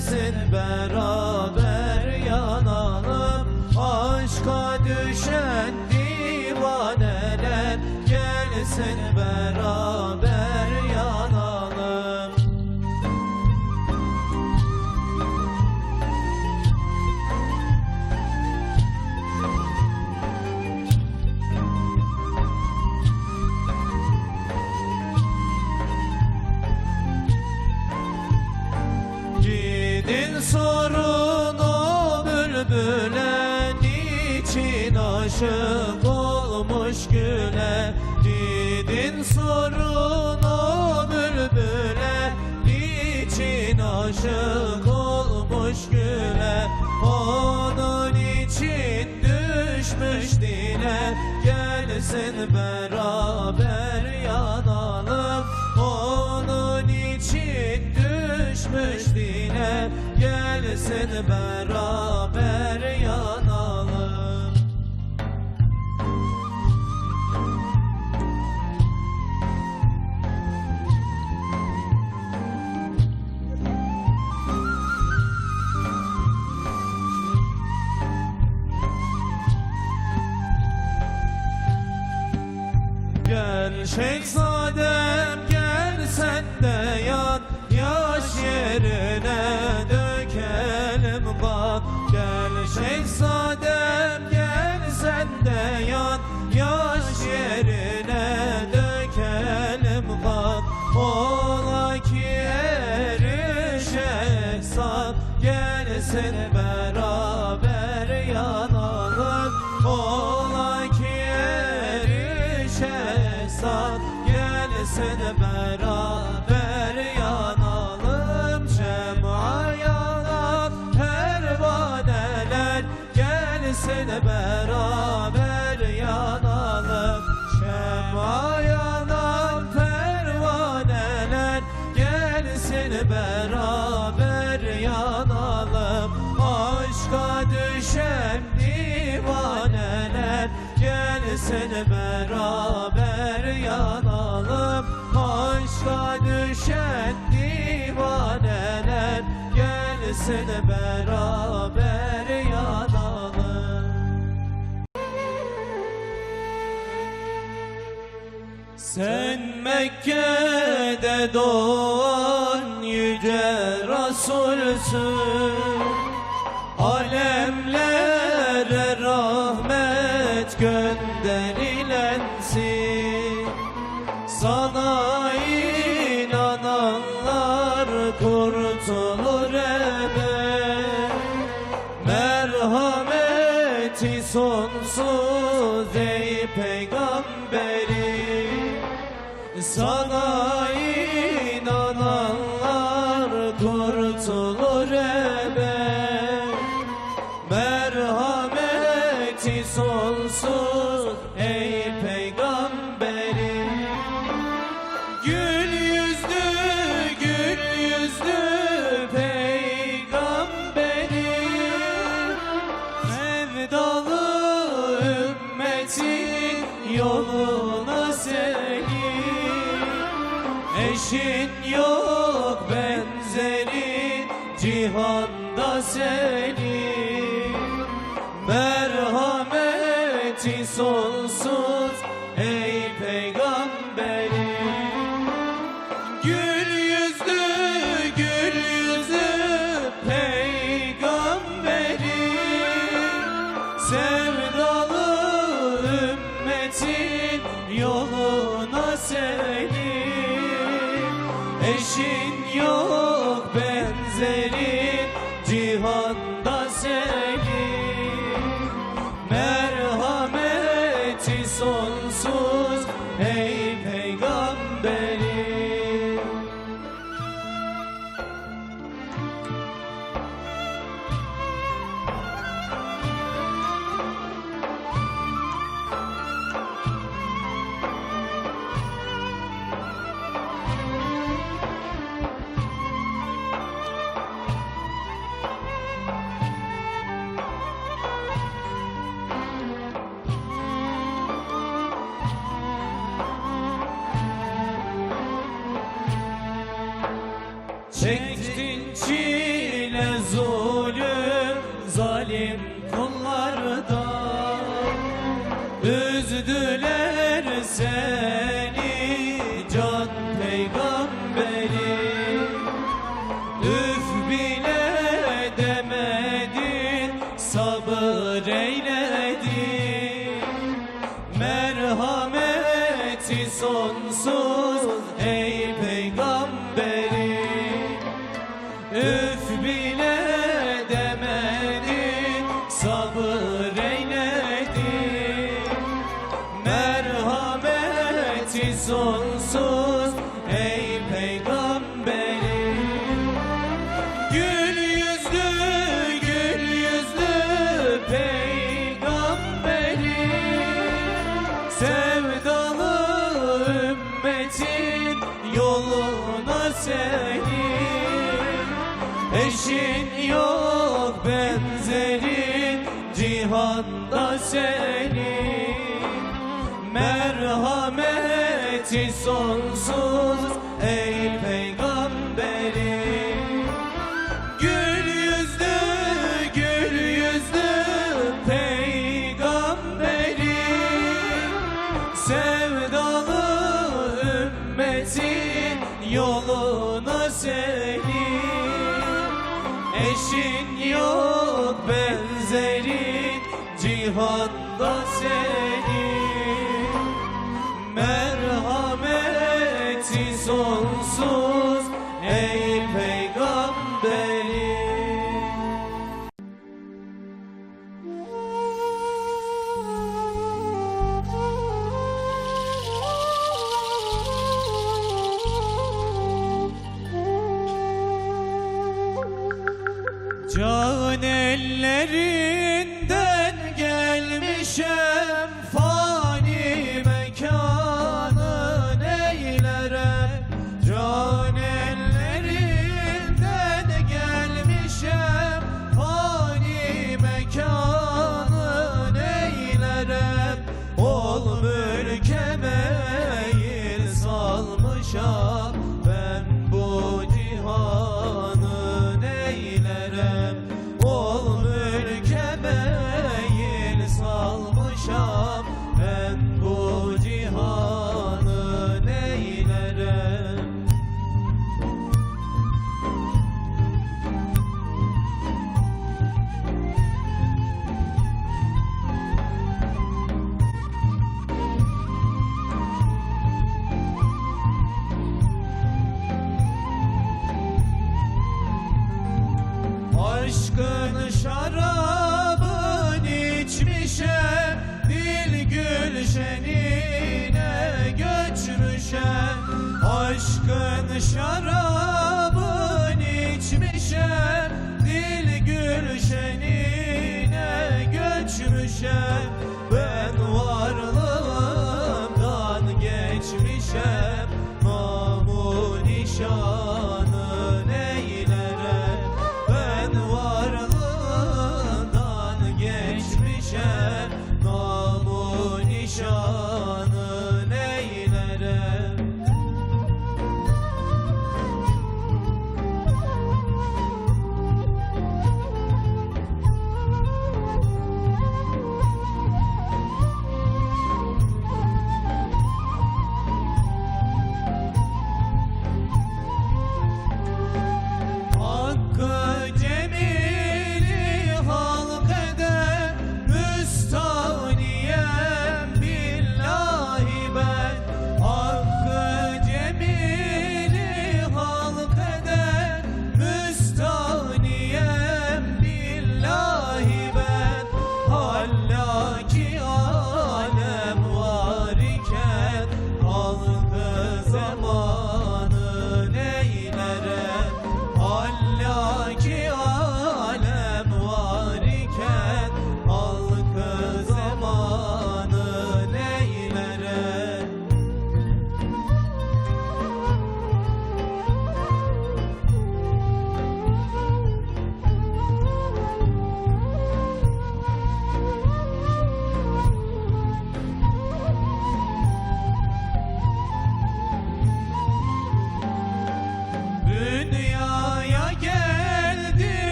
gelsin beraber yanalım. Aşka düşen divaneler gelsin beraber yanalım. Gidin sorun o bülbüle, niçin aşık olmuş güle. Gidin sorun o bülbüle, niçin aşık olmuş güle. Onun için düşmüş dile, gelsin beraber yanalım. Onun için düşmüş dile, gelsin beraber yanalım. Gel şehzadem gel sen de yan, yaş yerine dökelim kan. Gel şehzadem gel sen de yan, yaş yerine dökelim kan. Ola ki şehzad gelsin beraber yanalım. Ola ki şehzad gelsin beraber yanalım. Şem'a yanan pervaneler gelsin beraber yanalım. Şem'a yanan pervaneler gelsin beraber yanalım. Aşka düşen divaneler gelsin beraber yanalım. Aşka düşen divaneler gelsin beraber yanalım. Sen Mekke'de doğan yüce Resulsün, alemlere rahmet gönderilensin. Sana inananlar kurtulur ebed, merhameti sonsuz ey peygamberim. Sana inananlar kurtulur ebed, merhameti sonsuz ey peygamberim. Gül yüzlü peygamberim, sevdalı ümmetin yoluna seni. Eşin yok benzerin cihanda senin, merhameti sonsuz ey peygamberim. Gül yüzlü peygamberim, sevdalı ümmetin yoluna senin. Eşin yok benzerin cihanda senin, merhameti sonsuz ey peygamberim. Çektin çile eyle zulüm zalim kullardan. Üzdüler seni can peygamberi, üf bile demedin, sabır eyledin. Merhameti sonsuz ey peygamberi, üf bile demedin, sabır eyledin. Merhameti sonsuz ey peygamberi. Gül yüzlü peygamberi, sevdalı ümmetin yoluna senin. Eşin yok benzerin cihanda senin. Merhameti sonsuz ey peygamberi. Gül yüzlü peygamberi, sevdalı ümmetin yoluna senin. Eşin yok benzerin cihanda senin. Merhameti sonsuz ey peygamberi. Can ellerinden gelmişem, fani mekanın eylerem. Can ellerinden gelmişem, fani mekanın eylerem. Ol mülke meyil salmışam, ben bu cihanın eylerem. Ol mülke meyil salmışam, ben bu cihanın eylerem. Aşkın şarabın içmişem, dil gülşenine göçmüşem. Aşkın şarabın içmişem,